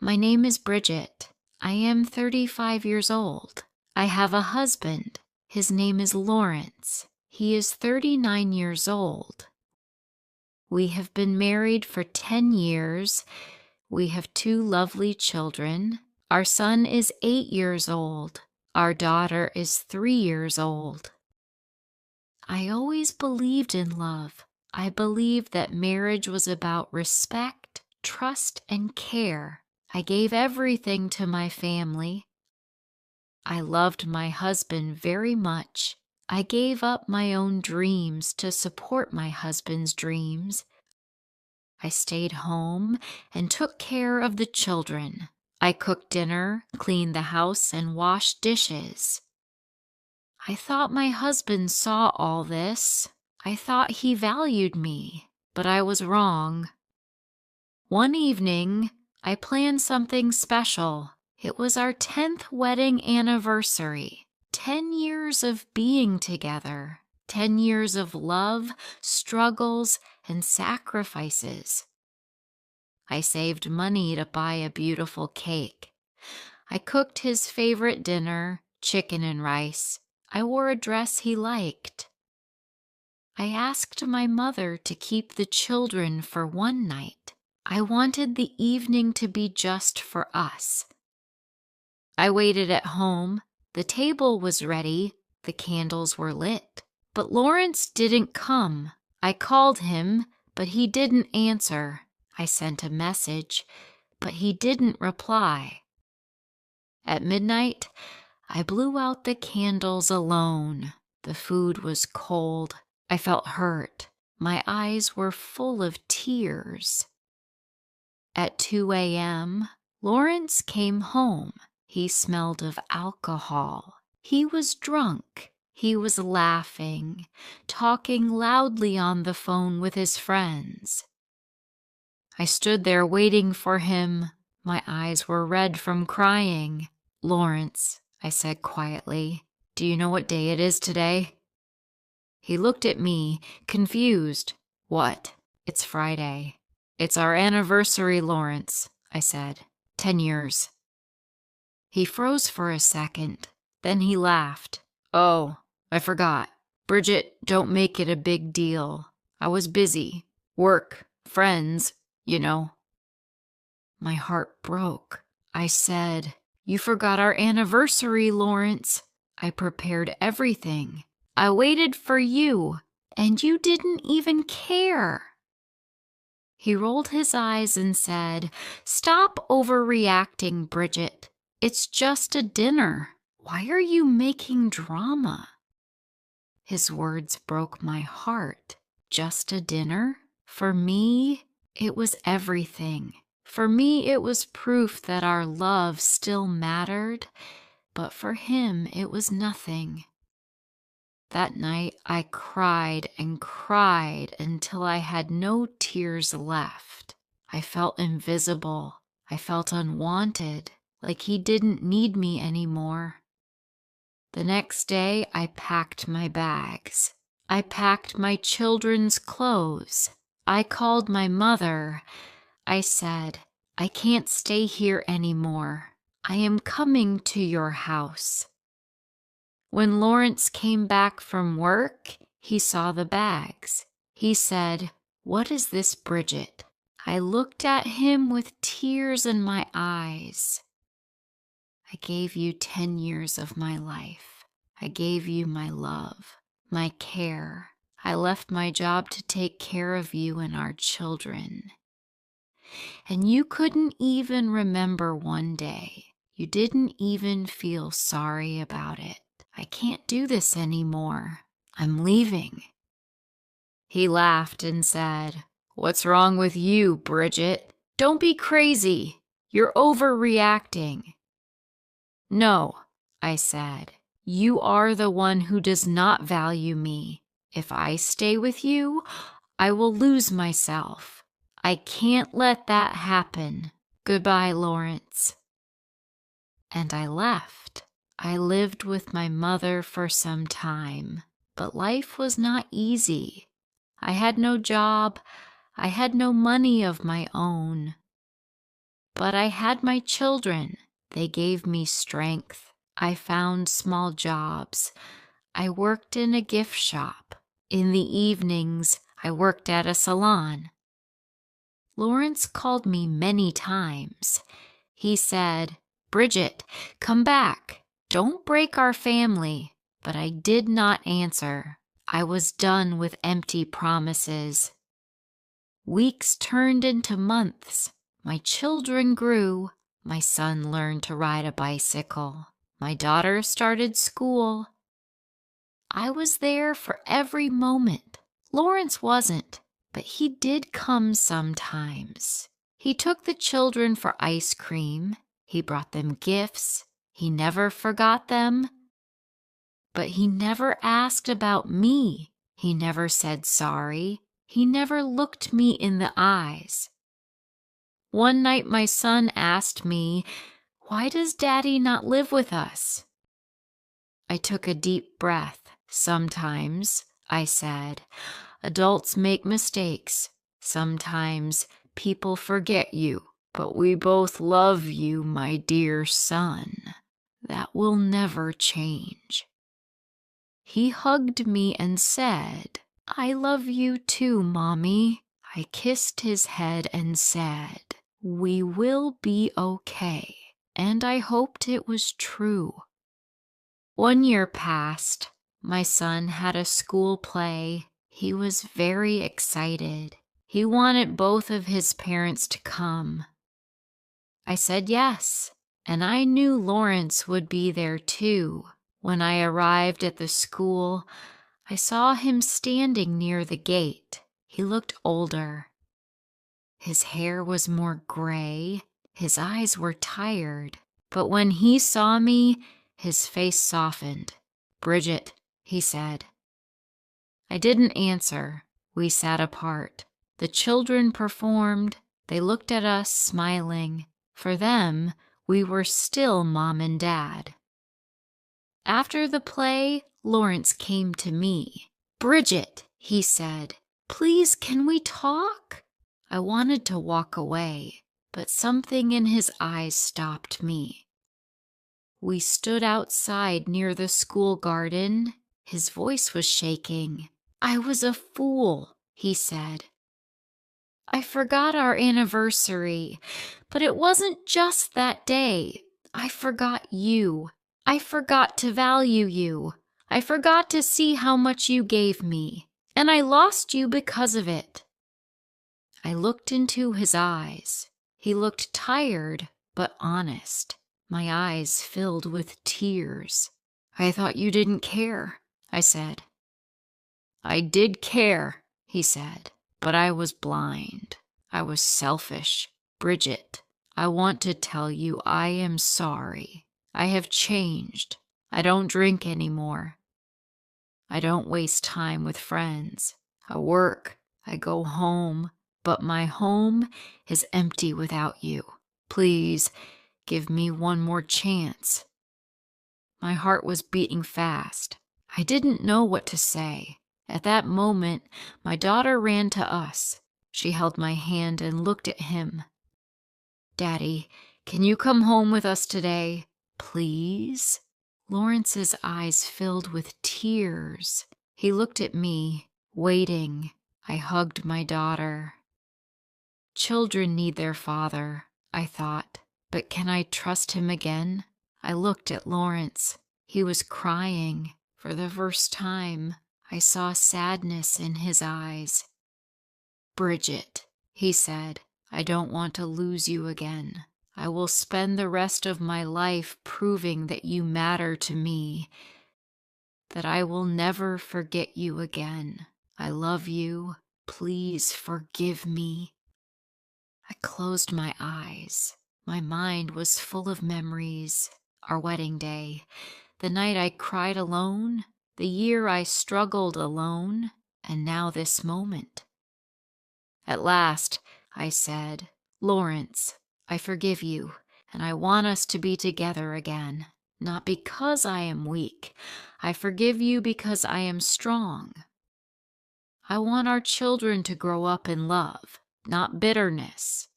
My name is Bridget. I am 35 years old. I have a husband. His name is Laurence. He is 39 years old. We have been married for 10 years. We have 2 lovely children. Our son is 8 years old. Our daughter is 3 years old. I always believed in love. I believed that marriage was about respect, trust, and care. I gave everything to my family. I loved my husband very much. I gave up my own dreams to support my husband's dreams. I stayed home and took care of the children. I cooked dinner, cleaned the house, and washed dishes. I thought my husband saw all this. I thought he valued me, but I was wrong. One evening, I planned something special. It was our 10th wedding anniversary. 10 years of being together. 10 years of love, struggles, and sacrifices. I saved money to buy a beautiful cake. I cooked his favorite dinner, chicken and rice. I wore a dress he liked. I asked my mother to keep the children for one night. I wanted the evening to be just for us. I waited at home. The table was ready. The candles were lit. But Laurence didn't come. I called him, but he didn't answer. I sent a message, but he didn't reply. At midnight, I blew out the candles alone. The food was cold. I felt hurt. My eyes were full of tears. At 2 a.m., Laurence came home. He smelled of alcohol. He was drunk. He was laughing, talking loudly on the phone with his friends. I stood there waiting for him. My eyes were red from crying. "Laurence," I said quietly, "do you know what day it is today?" He looked at me, confused. "What?" "It's Friday." "It's our anniversary, Laurence," I said. 10 years. He froze for a second. Then he laughed. "Oh, I forgot. Bridget, don't make it a big deal. I was busy. Work, friends, you know." My heart broke. I said, "You forgot our anniversary, Laurence. I prepared everything. I waited for you, and you didn't even care." He rolled his eyes and said, "Stop overreacting, Bridget. It's just a dinner. Why are you making drama?" His words broke my heart. Just a dinner? For me, it was everything. For me, it was proof that our love still mattered, but for him, it was nothing. That night, I cried and cried until I had no tears left. I felt invisible. I felt unwanted, like he didn't need me anymore. The next day, I packed my bags. I packed my children's clothes. I called my mother. I said, "I can't stay here anymore. I am coming to your house." When Laurence came back from work, he saw the bags. He said, "What is this, Bridget?" I looked at him with tears in my eyes. "I gave you 10 years of my life. I gave you my love, my care. I left my job to take care of you and our children. And you couldn't even remember one day. You didn't even feel sorry about it. I can't do this anymore. I'm leaving." He laughed and said, "What's wrong with you, Bridget? Don't be crazy. You're overreacting." "No," I said. "You are the one who does not value me. If I stay with you, I will lose myself. I can't let that happen. Goodbye, Laurence." And I left. I lived with my mother for some time, but life was not easy. I had no job. I had no money of my own. But I had my children. They gave me strength. I found small jobs. I worked in a gift shop. In the evenings, I worked at a salon. Laurence called me many times. He said, "Bridget, come back. Don't break our family." But I did not answer. I was done with empty promises. Weeks turned into months. My children grew. My son learned to ride a bicycle. My daughter started school. I was there for every moment. Laurence wasn't, but he did come sometimes. He took the children for ice cream. He brought them gifts. He never forgot them. But he never asked about me. He never said sorry. He never looked me in the eyes. One night my son asked me, "Why does Daddy not live with us?" I took a deep breath. "Sometimes," I said, "adults make mistakes. Sometimes people forget you, but we both love you, my dear son. That will never change." He hugged me and said, "I love you too, Mommy." I kissed his head and said, "We will be okay." And I hoped it was true. 1 year passed. My son had a school play. He was very excited. He wanted both of his parents to come. I said yes, and I knew Laurence would be there too. When I arrived at the school, I saw him standing near the gate. He looked older. His hair was more gray. His eyes were tired. But when he saw me, his face softened. "Bridget," he said. I didn't answer. We sat apart. The children performed. They looked at us, smiling. For them, we were still Mom and Dad. After the play, Laurence came to me. "Bridget," he said, "please, can we talk?" I wanted to walk away, but something in his eyes stopped me. We stood outside near the school garden. His voice was shaking. "I was a fool," he said. "I forgot our anniversary, but it wasn't just that day. I forgot you. I forgot to value you. I forgot to see how much you gave me, and I lost you because of it." I looked into his eyes. He looked tired, but honest. My eyes filled with tears. "I thought you didn't care," I said. "I did care," he said, "but I was blind. I was selfish. Bridget, I want to tell you I am sorry. I have changed. I don't drink anymore. I don't waste time with friends. I work. I go home. But my home is empty without you. Please give me one more chance." My heart was beating fast. I didn't know what to say. At that moment, my daughter ran to us. She held my hand and looked at him. "Daddy, can you come home with us today? Please?" Laurence's eyes filled with tears. He looked at me, waiting. I hugged my daughter. Children need their father, I thought, but can I trust him again? I looked at Laurence. He was crying. For the first time, I saw sadness in his eyes. "Bridget," he said, "I don't want to lose you again. I will spend the rest of my life proving that you matter to me, that I will never forget you again. I love you. Please forgive me." I closed my eyes. My mind was full of memories. Our wedding day, the night I cried alone, the year I struggled alone, and now this moment. At last, I said, "Laurence, I forgive you, and I want us to be together again. Not because I am weak. I forgive you because I am strong. I want our children to grow up in love, not bitterness.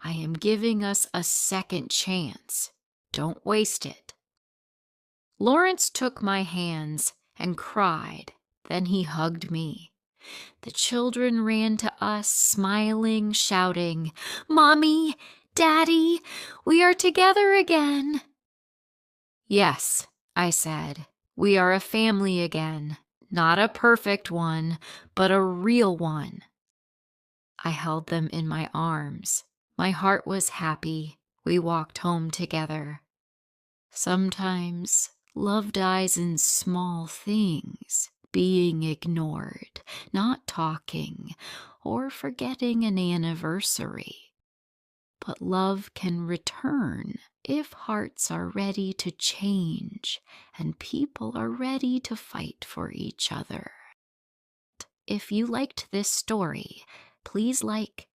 I am giving us a second chance. Don't waste it." Laurence took my hands and cried. Then he hugged me. The children ran to us, smiling, shouting, "Mommy, Daddy, we are together again." "Yes," I said, "we are a family again. Not a perfect one, but a real one." I held them in my arms. My heart was happy. We walked home together. Sometimes love dies in small things, being ignored, not talking, or forgetting an anniversary. But love can return if hearts are ready to change and people are ready to fight for each other. If you liked this story, please like,